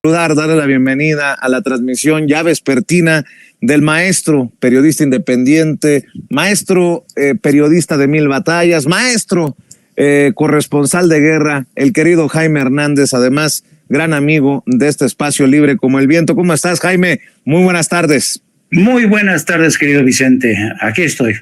Darle la bienvenida a la transmisión ya vespertina del maestro, periodista independiente, maestro, periodista de mil batallas, maestro, corresponsal de guerra, el querido Jaime Hernández, además gran amigo de este espacio libre como el viento. ¿Cómo estás, Jaime? Muy buenas tardes. Muy buenas tardes, querido Vicente. Aquí estoy.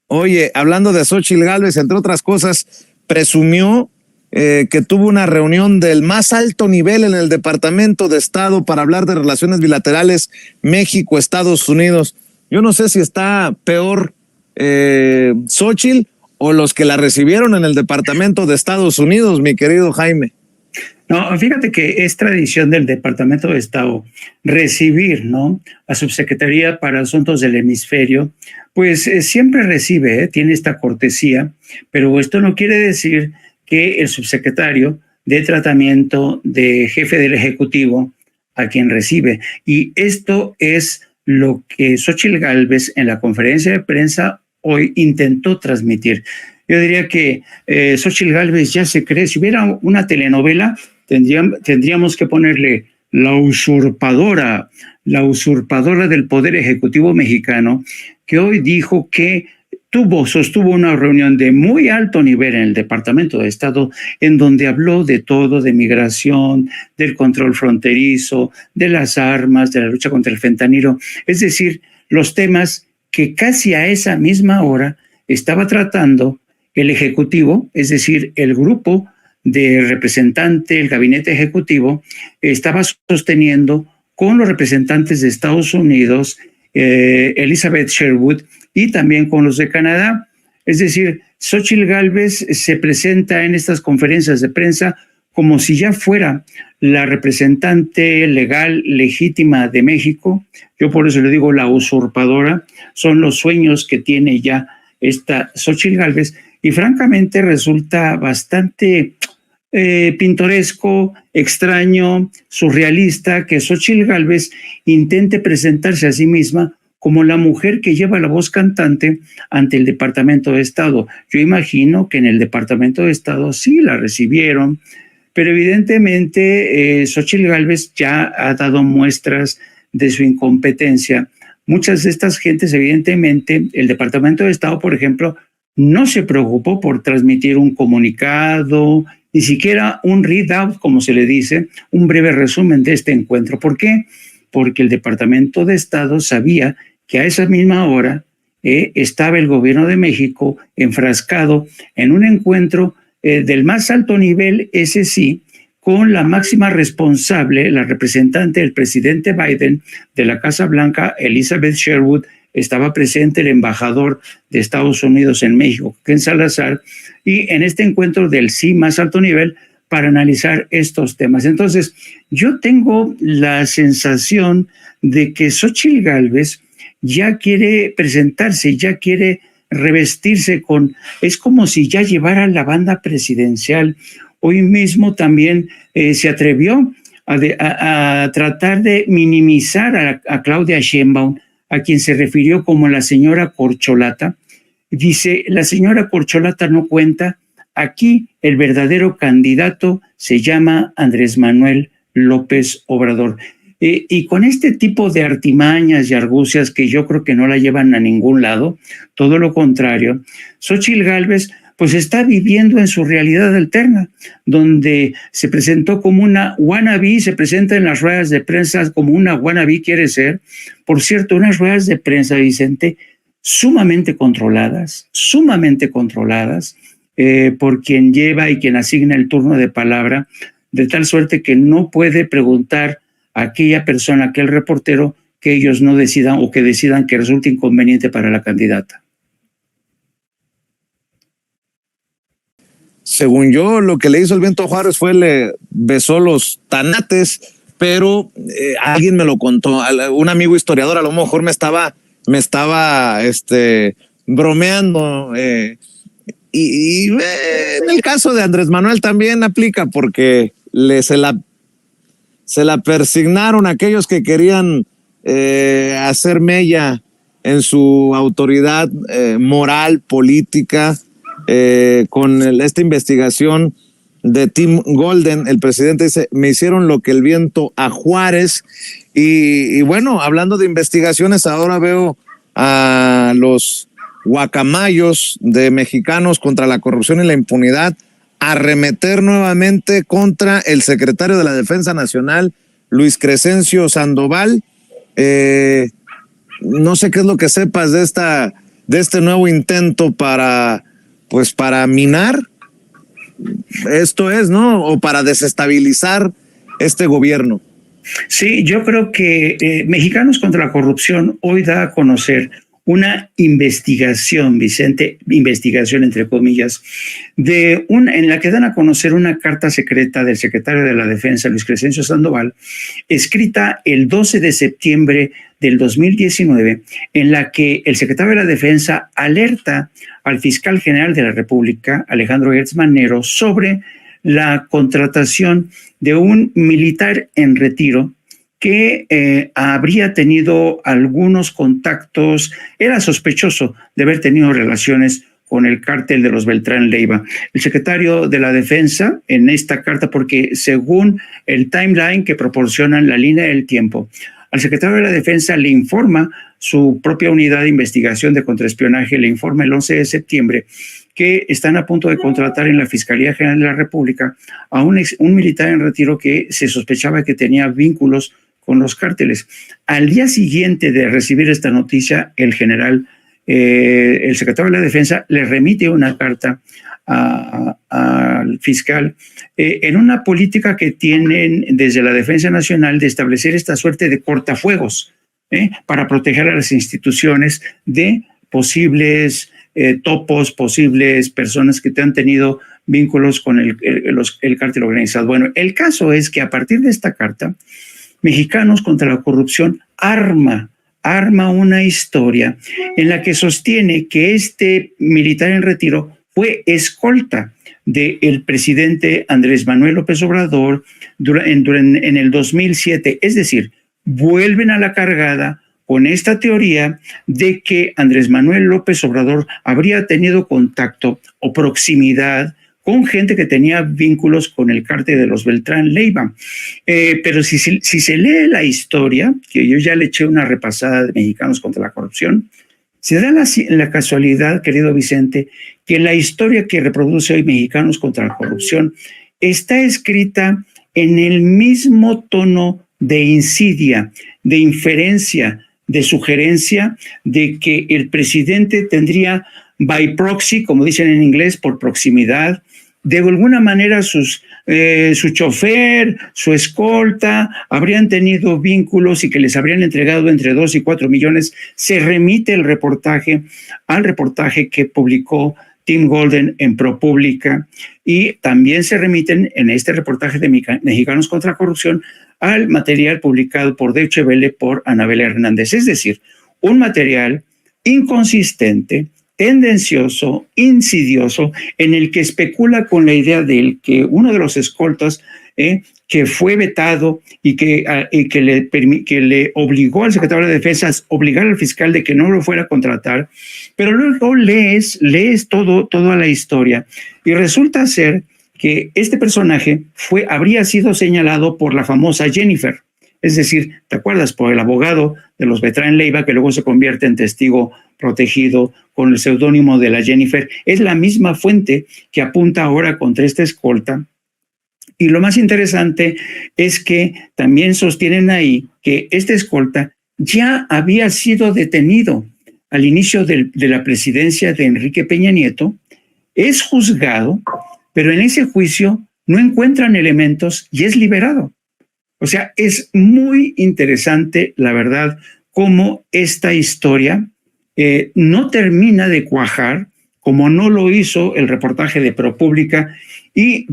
Oye, hablando de Xóchitl Gálvez, entre otras cosas, presumió que tuvo una reunión del más alto nivel en el Departamento de Estado para hablar de relaciones bilaterales México-Estados Unidos. Yo no sé si está peor Xóchitl o los que la recibieron en el Departamento de Estados Unidos, mi querido Jaime. No, fíjate que es tradición del Departamento de Estado recibir, ¿no?, a Subsecretaría para Asuntos del Hemisferio, pues siempre recibe, tiene esta cortesía, pero esto no quiere decir que el subsecretario dé tratamiento de jefe del Ejecutivo a quien recibe. Y esto es lo que Xóchitl Gálvez en la conferencia de prensa hoy intentó transmitir. Yo diría que Xóchitl Gálvez ya se cree, si hubiera una telenovela, tendríamos que ponerle la usurpadora del Poder Ejecutivo mexicano, que hoy dijo que sostuvo una reunión de muy alto nivel en el Departamento de Estado, en donde habló de todo, de migración, del control fronterizo, de las armas, de la lucha contra el fentanilo, es decir, los temas que casi a esa misma hora estaba tratando el Ejecutivo, es decir, el grupo de representante, el gabinete ejecutivo, estaba sosteniendo con los representantes de Estados Unidos, Elizabeth Sherwood, y también con los de Canadá. Es decir, Xóchitl Gálvez se presenta en estas conferencias de prensa como si ya fuera la representante legal, legítima de México. Yo por eso le digo la usurpadora. Son los sueños que tiene ya esta Xóchitl Gálvez, y francamente resulta bastante pintoresco, extraño, surrealista que Xóchitl Gálvez intente presentarse a sí misma como la mujer que lleva la voz cantante ante el Departamento de Estado. Yo imagino que en el Departamento de Estado sí la recibieron, pero evidentemente Xóchitl Gálvez ya ha dado muestras de su incompetencia. Muchas de estas gentes, evidentemente, el Departamento de Estado, por ejemplo, no se preocupó por transmitir un comunicado, ni siquiera un readout, como se le dice, un breve resumen de este encuentro. ¿Por qué? Porque el Departamento de Estado sabía que a esa misma hora estaba el gobierno de México enfrascado en un encuentro del más alto nivel, ese sí, con la máxima responsable, la representante del presidente Biden de la Casa Blanca, Elizabeth Sherwood. Estaba presente el embajador de Estados Unidos en México, Ken Salazar, y en este encuentro del sí más alto nivel para analizar estos temas. Entonces, yo tengo la sensación de que Xóchitl Gálvez ya quiere presentarse, ya quiere revestirse es como si ya llevara la banda presidencial. Hoy mismo también se atrevió a tratar de minimizar a Claudia Sheinbaum, a quien se refirió como la señora Corcholata. Dice, la señora Corcholata no cuenta, aquí el verdadero candidato se llama Andrés Manuel López Obrador. Y con este tipo de artimañas y argucias que yo creo que no la llevan a ningún lado, todo lo contrario, Xóchitl Gálvez pues está viviendo en su realidad alterna, donde se presentó como una wannabe, se presenta en las ruedas de prensa como una wannabe quiere ser. Por cierto, unas ruedas de prensa, Vicente, sumamente controladas por quien lleva y quien asigna el turno de palabra, de tal suerte que no puede preguntar a aquella persona, aquel reportero, que ellos no decidan o que decidan que resulte inconveniente para la candidata. Según yo, lo que le hizo el Viento Juárez fue le besó los tanates, pero alguien me lo contó, un amigo historiador a lo mejor me estaba bromeando, y en el caso de Andrés Manuel también aplica porque se la persignaron aquellos que querían hacer mella en su autoridad moral, política, con esta investigación de Tim Golden. El presidente dice, me hicieron lo que el viento a Juárez. Y bueno, hablando de investigaciones, ahora veo a los guacamayos de Mexicanos contra la Corrupción y la Impunidad arremeter nuevamente contra el secretario de la Defensa Nacional, Luis Crescencio Sandoval. No sé qué es lo que sepas de este nuevo intento para minar, esto es, ¿no? O para desestabilizar este gobierno. Sí, yo creo que Mexicanos contra la Corrupción hoy da a conocer una investigación, Vicente, investigación entre comillas, en la que dan a conocer una carta secreta del secretario de la Defensa, Luis Crescencio Sandoval, escrita el 12 de septiembre del 2019, en la que el secretario de la Defensa alerta al fiscal general de la República, Alejandro Gertz Manero, sobre la contratación de un militar en retiro que habría tenido algunos contactos, era sospechoso de haber tenido relaciones con el cártel de los Beltrán Leiva. El secretario de la Defensa, en esta carta, porque según el timeline que proporcionan la línea del tiempo, al secretario de la Defensa le informa su propia unidad de investigación de contraespionaje, le informa el 11 de septiembre que están a punto de contratar en la Fiscalía General de la República a un militar en retiro que se sospechaba que tenía vínculos con los cárteles. Al día siguiente de recibir esta noticia, el secretario de la Defensa le remite una carta al fiscal en una política que tienen desde la Defensa Nacional de establecer esta suerte de cortafuegos para proteger a las instituciones de posibles topos, posibles personas que te han tenido vínculos con el cártel organizado. Bueno, el caso es que a partir de esta carta, Mexicanos contra la Corrupción arma una historia en la que sostiene que este militar en retiro fue escolta del presidente Andrés Manuel López Obrador en el 2007. Es decir, vuelven a la cargada con esta teoría de que Andrés Manuel López Obrador habría tenido contacto o proximidad con gente que tenía vínculos con el cártel de los Beltrán Leiva. Pero si se lee la historia, que yo ya le eché una repasada de Mexicanos contra la Corrupción, se da la casualidad, querido Vicente, que la historia que reproduce hoy Mexicanos contra la Corrupción está escrita en el mismo tono de insidia, de inferencia, de sugerencia de que el presidente tendría by proxy, como dicen en inglés, por proximidad, de alguna manera su chofer, su escolta, habrían tenido vínculos y que les habrían entregado entre 2 y 4 millones. Se remite al reportaje que publicó Tim Golden en ProPublica, y también se remiten en este reportaje de Mexicanos contra la Corrupción al material publicado por Deutsche Welle por Anabela Hernández. Es decir, un material inconsistente, tendencioso, insidioso, en el que especula con la idea de que uno de los escoltas que fue vetado y que le obligó al secretario de Defensa a obligar al fiscal de que no lo fuera a contratar, pero luego lees toda la historia y resulta ser que este personaje habría sido señalado por la famosa Jennifer. Es decir, ¿te acuerdas? Por el abogado de los Beltrán Leiva, que luego se convierte en testigo protegido con el seudónimo de la Jennifer. Es la misma fuente que apunta ahora contra esta escolta. Y lo más interesante es que también sostienen ahí que este escolta ya había sido detenido al inicio de la presidencia de Enrique Peña Nieto, es juzgado, pero en ese juicio no encuentran elementos y es liberado. O sea, es muy interesante, la verdad, cómo esta historia no termina de cuajar, como no lo hizo el reportaje de ProPublica,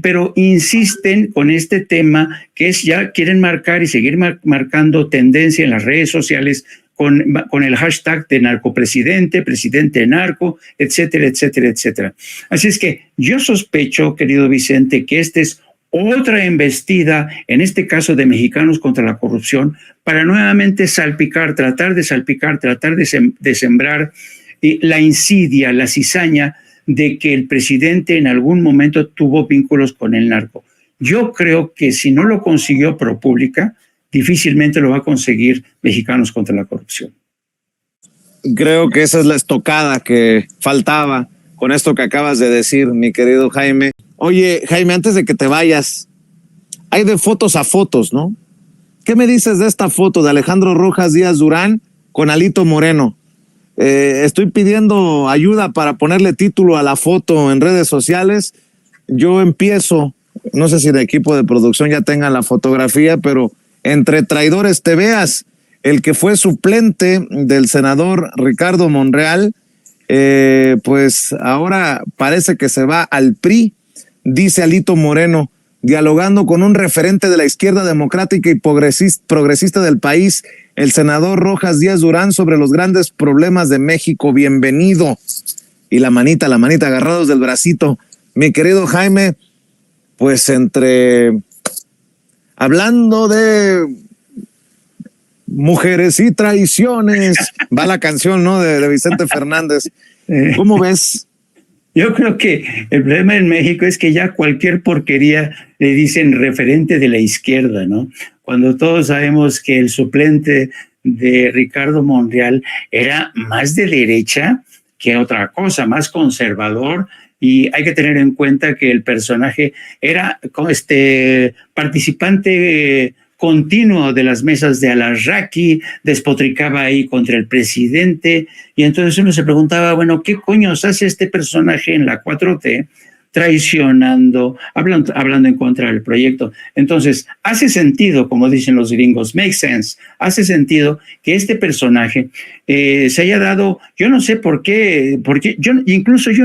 pero insisten con este tema que ya quieren marcar y seguir marcando tendencia en las redes sociales con el hashtag de narcopresidente, presidente narco, etcétera, etcétera, etcétera. Así es que yo sospecho, querido Vicente, que esta es otra embestida, en este caso de Mexicanos contra la Corrupción, para nuevamente tratar de sembrar la insidia, la cizaña de que el presidente en algún momento tuvo vínculos con el narco. Yo creo que si no lo consiguió ProPublica, difícilmente lo va a conseguir Mexicanos contra la Corrupción. Creo que esa es la estocada que faltaba con esto que acabas de decir, mi querido Jaime. Oye, Jaime, antes de que te vayas, hay de fotos a fotos, ¿no? ¿Qué me dices de esta foto de Alejandro Rojas Díaz Durán con Alito Moreno? Estoy pidiendo ayuda para ponerle título a la foto en redes sociales. Yo empiezo, no sé si el equipo de producción ya tenga la fotografía, pero entre traidores te veas, el que fue suplente del senador Ricardo Monreal, pues ahora parece que se va al PRI, dice Alito Moreno, dialogando con un referente de la izquierda democrática y progresista del país, el senador Rojas Díaz Durán, sobre los grandes problemas de México. Bienvenido. Y la manita, agarrados del bracito. Mi querido Jaime, pues hablando de mujeres y traiciones, va la canción, ¿no? De Vicente Fernández. ¿Cómo ves? Yo creo que el problema en México es que ya cualquier porquería le dicen referente de la izquierda, ¿no? Cuando todos sabemos que el suplente de Ricardo Monreal era más de derecha que otra cosa, más conservador, y hay que tener en cuenta que el personaje era participante continuo de las mesas de Alarraqui, despotricaba ahí contra el presidente, y entonces uno se preguntaba, bueno, ¿qué coños hace este personaje en la 4T traicionando, hablando en contra del proyecto? Entonces, hace sentido, como dicen los gringos, make sense, hace sentido que este personaje se haya dado, yo no sé por qué, yo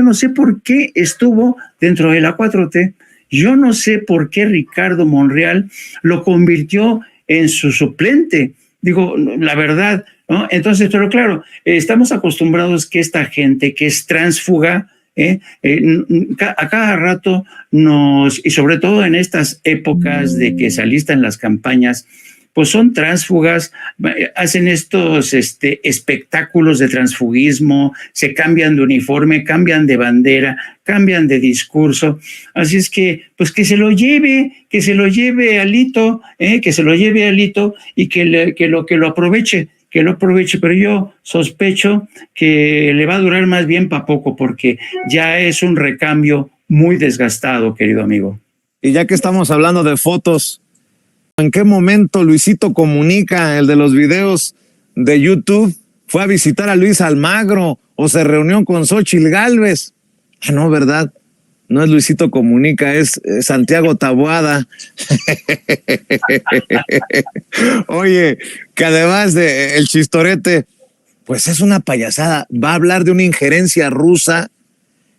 no sé por qué estuvo dentro de la 4T. Yo no sé por qué Ricardo Monreal lo convirtió en su suplente. Digo, la verdad, ¿no? Entonces, pero claro, estamos acostumbrados que esta gente que es tránsfuga, a cada rato y sobre todo en estas épocas de que se alistan las campañas, pues son tránsfugas, hacen estos espectáculos de transfugismo, se cambian de uniforme, cambian de bandera, cambian de discurso. Así es que, pues que se lo lleve Alito, que se lo lleve Alito y que lo aproveche, pero yo sospecho que le va a durar más bien para poco, porque ya es un recambio muy desgastado, querido amigo. Y ya que estamos hablando de fotos, ¿en qué momento Luisito Comunica, el de los videos de YouTube, fue a visitar a Luis Almagro o se reunió con Xóchitl Gálvez? Ah, no, ¿verdad? No es Luisito Comunica, es Santiago Taboada. Oye, que además de el chistorete, pues es una payasada. Va a hablar de una injerencia rusa,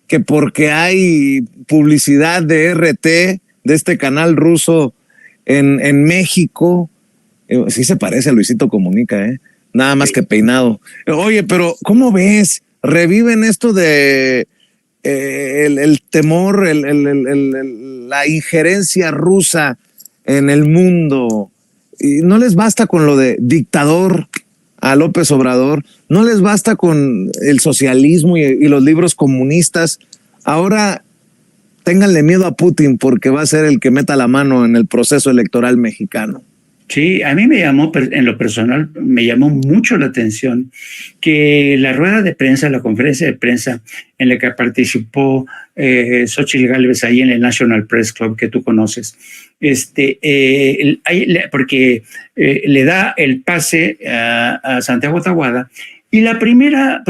que porque hay publicidad de RT, de este canal ruso en México. Sí se parece a Luisito Comunica, nada más que peinado. Oye, pero ¿cómo ves? Reviven esto de el temor, la injerencia rusa en el mundo. Y no les basta con lo de dictador a López Obrador, no les basta con el socialismo y los libros comunistas. Ahora ténganle miedo a Putin, porque va a ser el que meta la mano en el proceso electoral mexicano. Sí, a mí en lo personal, me llamó mucho la atención que la rueda de prensa, la conferencia de prensa en la que participó Xóchitl Gálvez ahí en el National Press Club, que tú conoces, porque le da el pase a Santiago Taboada, y la primera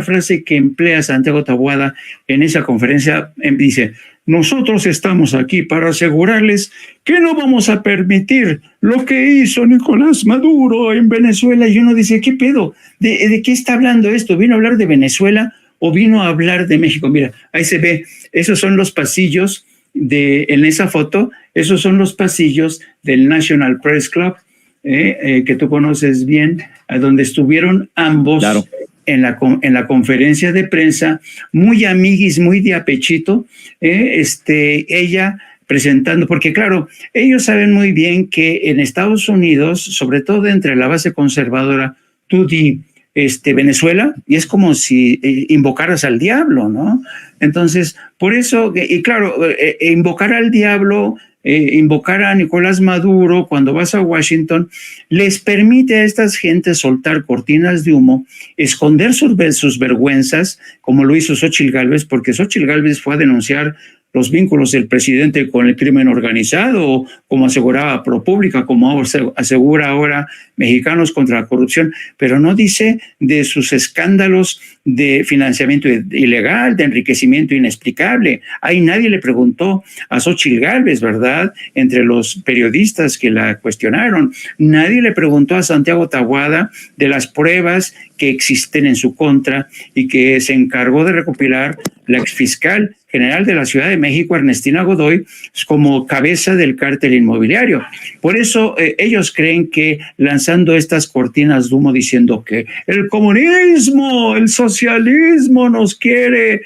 frase que emplea Santiago Taboada en esa conferencia dice: nosotros estamos aquí para asegurarles que no vamos a permitir lo que hizo Nicolás Maduro en Venezuela. Y uno dice, ¿qué pedo? ¿De qué está hablando esto? ¿Vino a hablar de Venezuela o vino a hablar de México? Mira, ahí se ve, esos son los pasillos en esa foto, esos son los pasillos del National Press Club, que tú conoces bien, a donde estuvieron ambos. Claro. En la conferencia de prensa, muy amiguis, muy de apechito, ella presentando, porque claro, ellos saben muy bien que en Estados Unidos, sobre todo entre la base conservadora, tú di Venezuela, y es como si invocaras al diablo, ¿no? Entonces, por eso, y claro, invocar al diablo, invocar a Nicolás Maduro cuando vas a Washington, les permite a estas gentes soltar cortinas de humo, esconder sus vergüenzas, como lo hizo Xóchitl Gálvez, porque Xóchitl Gálvez fue a denunciar los vínculos del presidente con el crimen organizado, como aseguraba ProPublica, como asegura ahora Mexicanos contra la Corrupción, pero no dice de sus escándalos de financiamiento ilegal, de enriquecimiento inexplicable. Ahí nadie le preguntó a Xóchitl Gálvez, ¿verdad? Entre los periodistas que la cuestionaron, nadie le preguntó a Santiago Tabuada de las pruebas que existen en su contra y que se encargó de recopilar la exfiscal general de la Ciudad de México, Ernestina Godoy, como cabeza del cártel inmobiliario. Por eso ellos creen que lanzando estas cortinas de humo diciendo que el comunismo, el socialismo nos quiere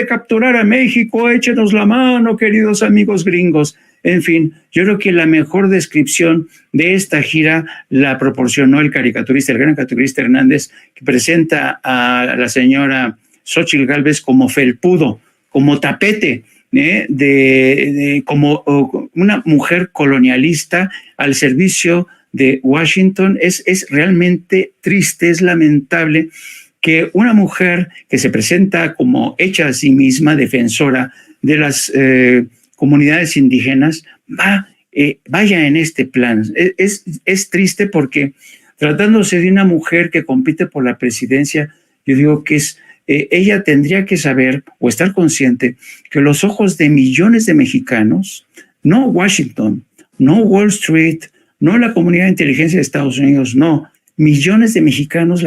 capturar a México, échenos la mano, queridos amigos gringos. En fin, yo creo que la mejor descripción de esta gira la proporcionó el gran caricaturista Hernández, que presenta a la señora Xóchitl Gálvez como felpudo, como tapete, como una mujer colonialista al servicio de Washington. Es realmente triste, es lamentable que una mujer que se presenta como hecha a sí misma, defensora de las comunidades indígenas, vaya en este plan. Es triste porque tratándose de una mujer que compite por la presidencia, yo digo que ella tendría que saber o estar consciente que los ojos de millones de mexicanos, no Washington, no Wall Street, no la comunidad de inteligencia de Estados Unidos, no, millones de mexicanos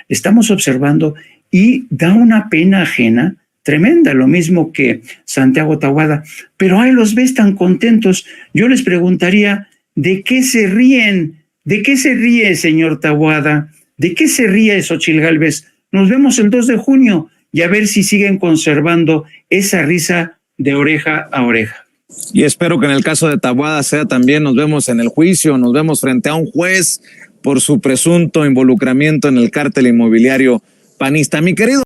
estamos observando y da una pena ajena tremenda, lo mismo que Santiago Tabuada, pero ahí los ves tan contentos. Yo les preguntaría, ¿de qué se ríen? ¿De qué se ríe, señor Tabuada? ¿De qué se ríe Xóchitl Gálvez? Nos vemos el 2 de junio y a ver si siguen conservando esa risa de oreja a oreja. Y espero que en el caso de Tabuada sea también, nos vemos en el juicio, nos vemos frente a un juez por su presunto involucramiento en el cártel inmobiliario panista. Mi querido